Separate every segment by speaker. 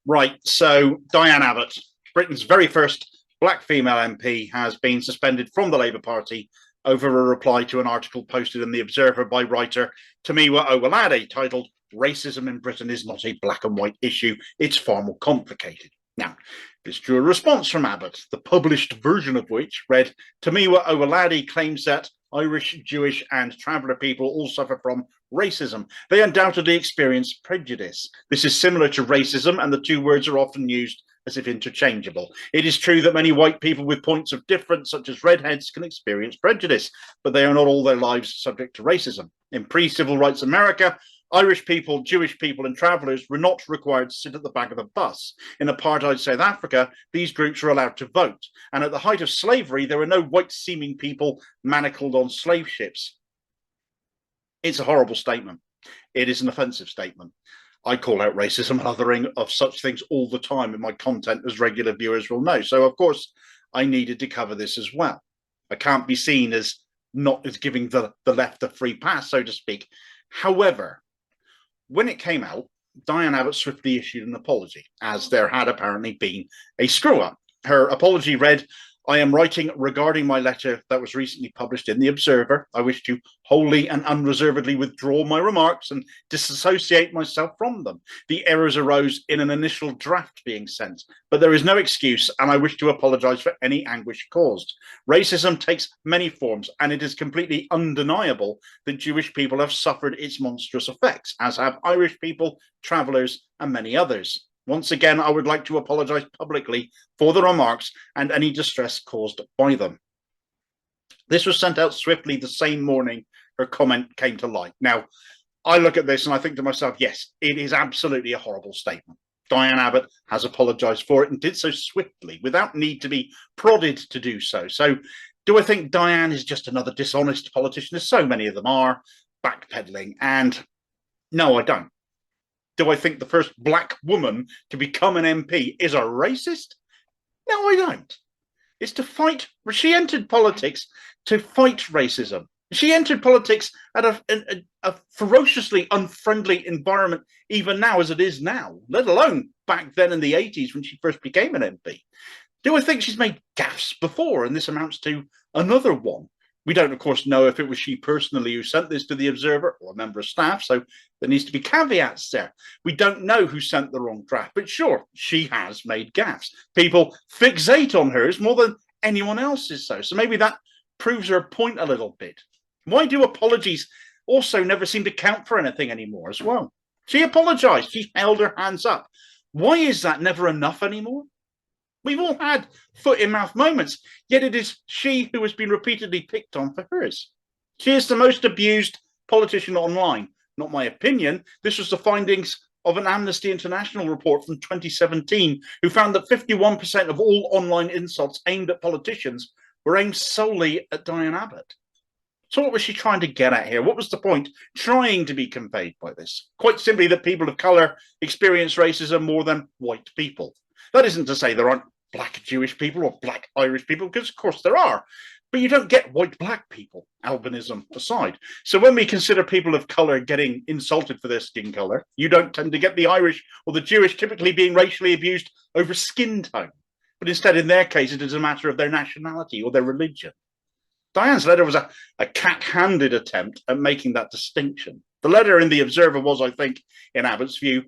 Speaker 1: Right, so Diane Abbott, Britain's very first black female MP, has been suspended from the Labour Party over a reply to an article posted in The Observer by writer Tomiwa Owalade titled "Racism in Britain is not a black and white issue, it's far more complicated." Now, this drew a response from Abbott, the published version of which read, "Tomiwa Owalade claims that Irish, Jewish and traveller people all suffer from racism. They undoubtedly experience prejudice. This is similar to racism, and the two words are often used as if interchangeable. It is true that many white people with points of difference, such as redheads, can experience prejudice, but they are not all their lives subject to racism. In pre-civil rights America, Irish people, Jewish people and travellers were not required to sit at the back of the bus. In apartheid South Africa, these groups were allowed to vote. And at the height of slavery, there were no white-seeming people manacled on slave ships." It's a horrible statement. It is an offensive statement. I call out racism and othering of such things all the time in my content, as regular viewers will know. So, of course, I needed to cover this as well. I can't be seen as not as giving the left a free pass, so to speak. However, when it came out, Diane Abbott swiftly issued an apology, as there had apparently been a screw-up. Her apology read, "I am writing regarding my letter that was recently published in The Observer. I wish to wholly and unreservedly withdraw my remarks and disassociate myself from them. The errors arose in an initial draft being sent, but there is no excuse, and I wish to apologise for any anguish caused. Racism takes many forms, and it is completely undeniable that Jewish people have suffered its monstrous effects, as have Irish people, travellers, and many others. Once again, I would like to apologise publicly for the remarks and any distress caused by them." This was sent out swiftly the same morning her comment came to light. Now, I look at this and I think to myself, yes, it is absolutely a horrible statement. Diane Abbott has apologised for it and did so swiftly, without need to be prodded to do so. So, do I think Diane is just another dishonest politician, as so many of them are, backpedaling? And no, I don't. Do I think the first black woman to become an MP is a racist? No, I don't. It's to fight. She entered politics to fight racism. She entered politics at a ferociously unfriendly environment, even now as it is now, let alone back then in the 80s when she first became an MP. Do I think she's made gaffes before, and this amounts to another one? We don't, of course, know if it was she personally who sent this to The Observer or a member of staff, so there needs to be caveats there. We don't know who sent the wrong draft, but sure, she has made gaffes. People fixate on hers more than anyone else's, so maybe that proves her point a little bit. Why do apologies also never seem to count for anything anymore as well? She apologised. She held her hands up. Why is that never enough anymore? We've all had foot-in-mouth moments, yet it is she who has been repeatedly picked on for hers. She is the most abused politician online. Not my opinion. This was the findings of an Amnesty International report from 2017, who found that 51% of all online insults aimed at politicians were aimed solely at Diane Abbott. So what was she trying to get at here? What was the point trying to be conveyed by this? Quite simply that people of colour experience racism more than white people. That isn't to say there aren't black Jewish people or black Irish people, because of course there are. But you don't get white black people, albinism aside. So when we consider people of colour getting insulted for their skin colour, you don't tend to get the Irish or the Jewish typically being racially abused over skin tone. But instead, in their case, it is a matter of their nationality or their religion. Diane's letter was a cack-handed attempt at making that distinction. The letter in The Observer was, I think, in Abbott's view,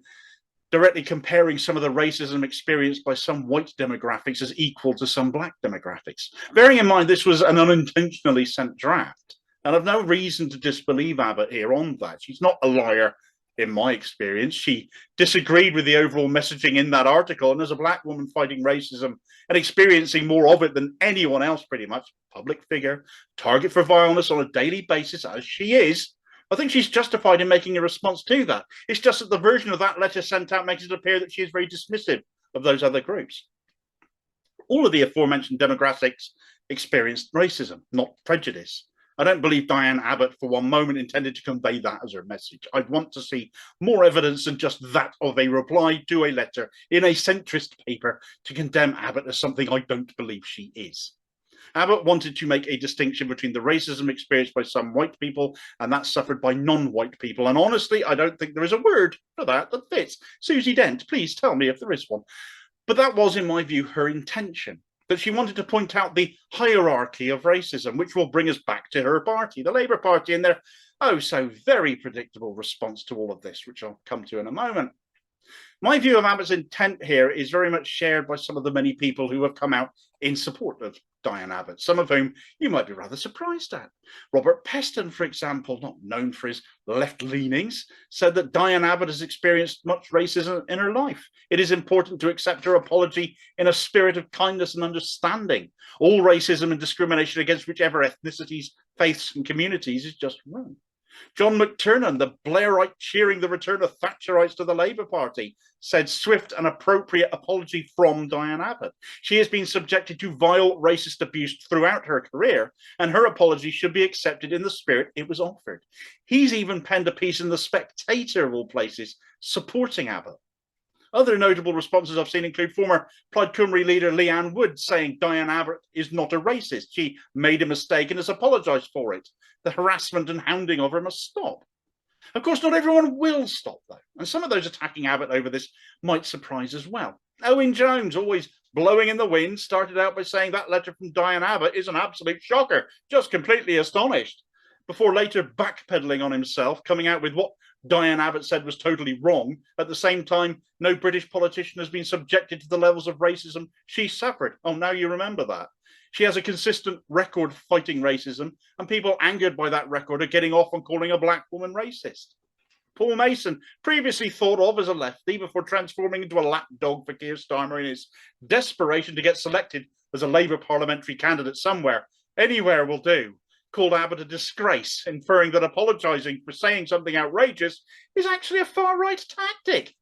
Speaker 1: directly comparing some of the racism experienced by some white demographics as equal to some black demographics. Bearing in mind this was an unintentionally sent draft, and I've no reason to disbelieve Abbott here on that. She's not a liar in my experience. She disagreed with the overall messaging in that article, and as a black woman fighting racism and experiencing more of it than anyone else pretty much, public figure, target for vileness on a daily basis as she is, I think she's justified in making a response to that. It's just that the version of that letter sent out makes it appear that she is very dismissive of those other groups. All of the aforementioned demographics experienced racism, not prejudice. I don't believe Diane Abbott for one moment intended to convey that as her message. I'd want to see more evidence than just that of a reply to a letter in a centrist paper to condemn Abbott as something I don't believe she is. Abbott wanted to make a distinction between the racism experienced by some white people and that suffered by non-white people. And honestly, I don't think there is a word for that that fits. Susie Dent, please tell me if there is one. But that was, in my view, her intention, that she wanted to point out the hierarchy of racism, which will bring us back to her party, the Labour Party, and their oh so very predictable response to all of this, which I'll come to in a moment. My view of Abbott's intent here is very much shared by some of the many people who have come out in support of Diane Abbott, some of whom you might be rather surprised at. Robert Peston, for example, not known for his left leanings, said that Diane Abbott has experienced much racism in her life. It is important to accept her apology in a spirit of kindness and understanding. All racism and discrimination against whichever ethnicities, faiths, and communities is just wrong. John McTernan, the Blairite cheering the return of Thatcherites to the Labour Party, said swift and appropriate apology from Diane Abbott. She has been subjected to vile racist abuse throughout her career, and her apology should be accepted in the spirit it was offered. He's even penned a piece in The Spectator, of all places, supporting Abbott. Other notable responses I've seen include former Plaid Cymru leader Leanne Wood saying Diane Abbott is not a racist. She made a mistake and has apologised for it. The harassment and hounding of her must stop. Of course, not everyone will stop, though, and some of those attacking Abbott over this might surprise as well. Owen Jones, always blowing in the wind, started out by saying that letter from Diane Abbott is an absolute shocker, just completely astonished, before later backpedaling on himself, coming out with what Diane Abbott said was totally wrong. At the same time, no British politician has been subjected to the levels of racism she suffered. Oh, now you remember that. She has a consistent record fighting racism, and people angered by that record are getting off on calling a black woman racist. Paul Mason, previously thought of as a lefty before transforming into a lapdog for Keir Starmer in his desperation to get selected as a Labour parliamentary candidate somewhere, anywhere will do, called Abbott a disgrace, inferring that apologising for saying something outrageous is actually a far-right tactic.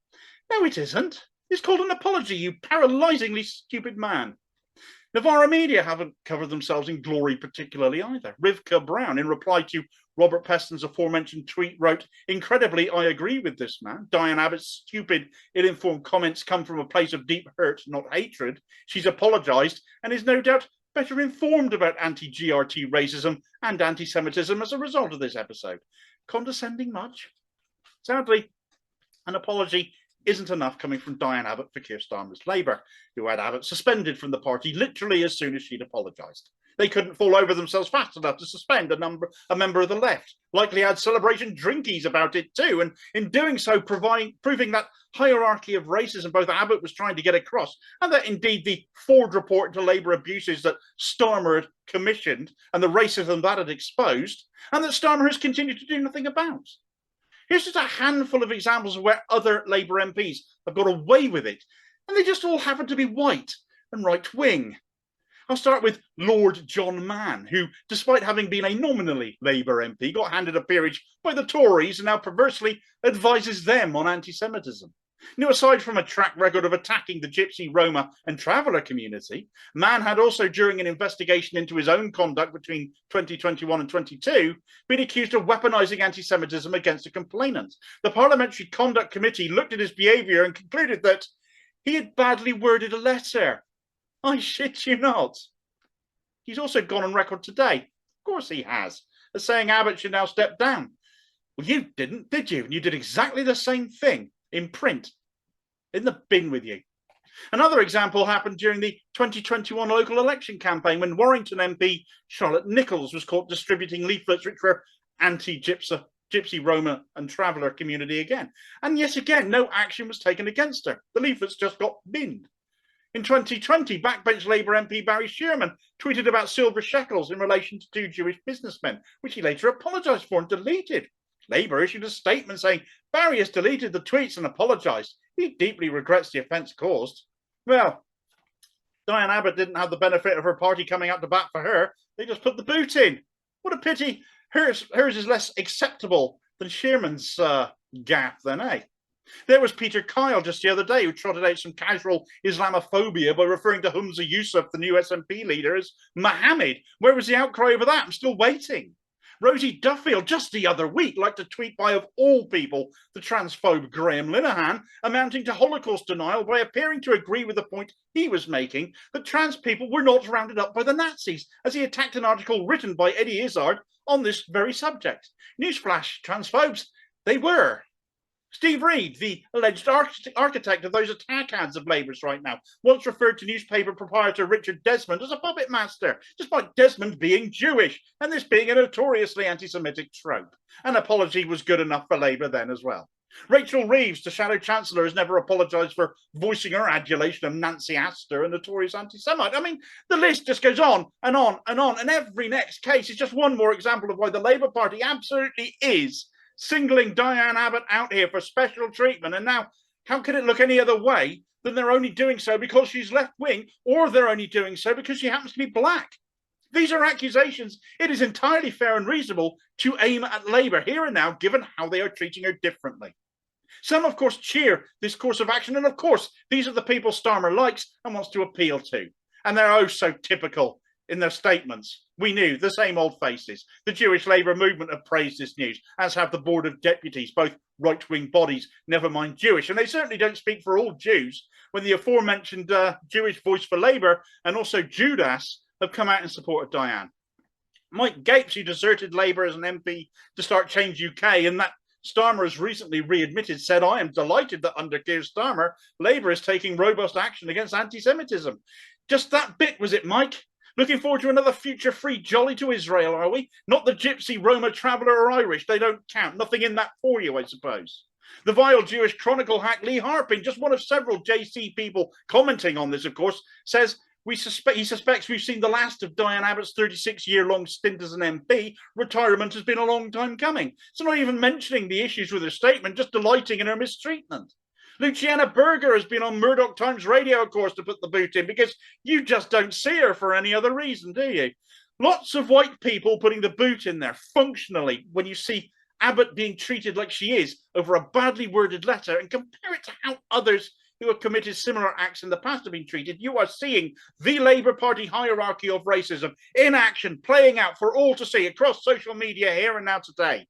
Speaker 1: No, it isn't. It's called an apology, you paralysingly stupid man. Novara Media haven't covered themselves in glory particularly either. Rivka Brown, in reply to Robert Peston's aforementioned tweet, wrote, "Incredibly, I agree with this man. Diane Abbott's stupid, ill-informed comments come from a place of deep hurt, not hatred. She's apologised and is no doubt better informed about anti-GRT racism and anti-Semitism as a result of this episode. Condescending much?" Sadly, an apology isn't enough coming from Diane Abbott for Keir Starmer's Labour, who had Abbott suspended from the party literally as soon as she'd apologised. They couldn't fall over themselves fast enough to suspend a member of the left. Likely had celebration drinkies about it too, and in doing so, proving that hierarchy of racism both Abbott was trying to get across, and that indeed the Ford report into Labour abuses that Starmer had commissioned and the racism that had exposed, and that Starmer has continued to do nothing about. Here's just a handful of examples of where other Labour MPs have got away with it, and they just all happen to be white and right-wing. I'll start with Lord John Mann, who, despite having been a nominally Labour MP, got handed a peerage by the Tories and now perversely advises them on anti-Semitism. Now, aside from a track record of attacking the Gypsy, Roma and Traveller community, Mann had also, during an investigation into his own conduct between 2021 and 22, been accused of weaponising anti-Semitism against a complainant. The Parliamentary Conduct Committee looked at his behaviour and concluded that he had badly worded a letter. I shit you not. He's also gone on record today, of course he has, as saying Abbott should now step down. Well, you didn't, did you? And you did exactly the same thing in print. In the bin with you. Another example happened during the 2021 local election campaign when Warrington MP Charlotte Nichols was caught distributing leaflets which were anti-Gypsy, Roma and Traveller community again. And yet again, no action was taken against her. The leaflets just got binned. In 2020, backbench Labour MP Barry Shearman tweeted about silver shekels in relation to two Jewish businessmen, which he later apologised for and deleted. Labour issued a statement saying Barry has deleted the tweets and apologised. He deeply regrets the offence caused. Well, Diane Abbott didn't have the benefit of her party coming out to bat for her. They just put the boot in. What a pity. Hers is less acceptable than Shearman's gaffe then, eh? There was Peter Kyle just the other day who trotted out some casual Islamophobia by referring to Humza Yousaf, the new SNP leader, as Mohammed. Where was the outcry over that? I'm still waiting. Rosie Duffield, just the other week, liked a tweet by, of all people, the transphobe Graham Linehan, amounting to Holocaust denial by appearing to agree with the point he was making that trans people were not rounded up by the Nazis, as he attacked an article written by Eddie Izzard on this very subject. Newsflash, transphobes, they were. Steve Reed, the alleged architect of those attack ads of Labour's right now, once referred to newspaper proprietor Richard Desmond as a puppet master, despite Desmond being Jewish, and this being a notoriously anti-Semitic trope. An apology was good enough for Labour then as well. Rachel Reeves, the Shadow Chancellor, has never apologised for voicing her adulation of Nancy Astor, a notorious anti-Semite. I mean, the list just goes on and on and on, and every next case is just one more example of why the Labour Party absolutely is singling Diane Abbott out here for special treatment. And now, how can it look any other way than they're only doing so because she's left-wing, or they're only doing so because she happens to be black? These are accusations it is entirely fair and reasonable to aim at Labour here and now, given how they are treating her differently. Some, of course, cheer this course of action, and of course, these are the people Starmer likes and wants to appeal to. And they're oh so typical in their statements. We knew, the same old faces. The Jewish Labour movement have praised this news, as have the Board of Deputies, both right-wing bodies, never mind Jewish. And they certainly don't speak for all Jews when the aforementioned Jewish Voice for Labour and also Judas have come out in support of Diane. Mike Gapes, who deserted Labour as an MP to start Change UK, and that Starmer has recently readmitted, said, "I am delighted that under Keir Starmer, Labour is taking robust action against anti-Semitism." Just that bit, was it, Mike? Looking forward to another future free jolly to Israel, are we? Not the gypsy, Roma, traveller or Irish. They don't count. Nothing in that for you, I suppose. The vile Jewish Chronicle hack Lee Harping, just one of several JC people commenting on this, of course, says he suspects we've seen the last of Diane Abbott's 36-year-long stint as an MP. Retirement has been a long time coming. So not even mentioning the issues with her statement, just delighting in her mistreatment. Luciana Berger has been on Murdoch Times Radio, of course, to put the boot in, because you just don't see her for any other reason, do you? Lots of white people putting the boot in there functionally when you see Abbott being treated like she is over a badly worded letter, and compare it to how others who have committed similar acts in the past have been treated. You are seeing the Labour Party hierarchy of racism in action, playing out for all to see across social media here and now today.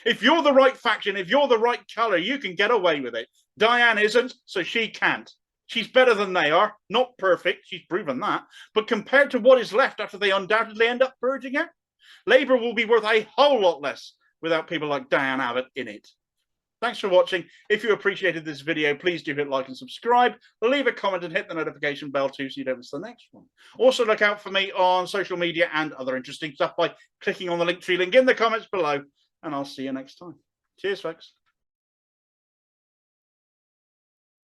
Speaker 1: If you're the right faction, if you're the right colour, you can get away with it. Diane isn't, so she can't. She's better than they are. Not perfect, she's proven that. But compared to what is left after they undoubtedly end up purging her, Labour will be worth a whole lot less without people like Diane Abbott in it. Thanks for watching. If you appreciated this video, please do hit like and subscribe. Leave a comment and hit the notification bell too so you don't miss the next one. Also look out for me on social media and other interesting stuff by clicking on the Linktree link in the comments below. And I'll see you next time. Cheers, folks.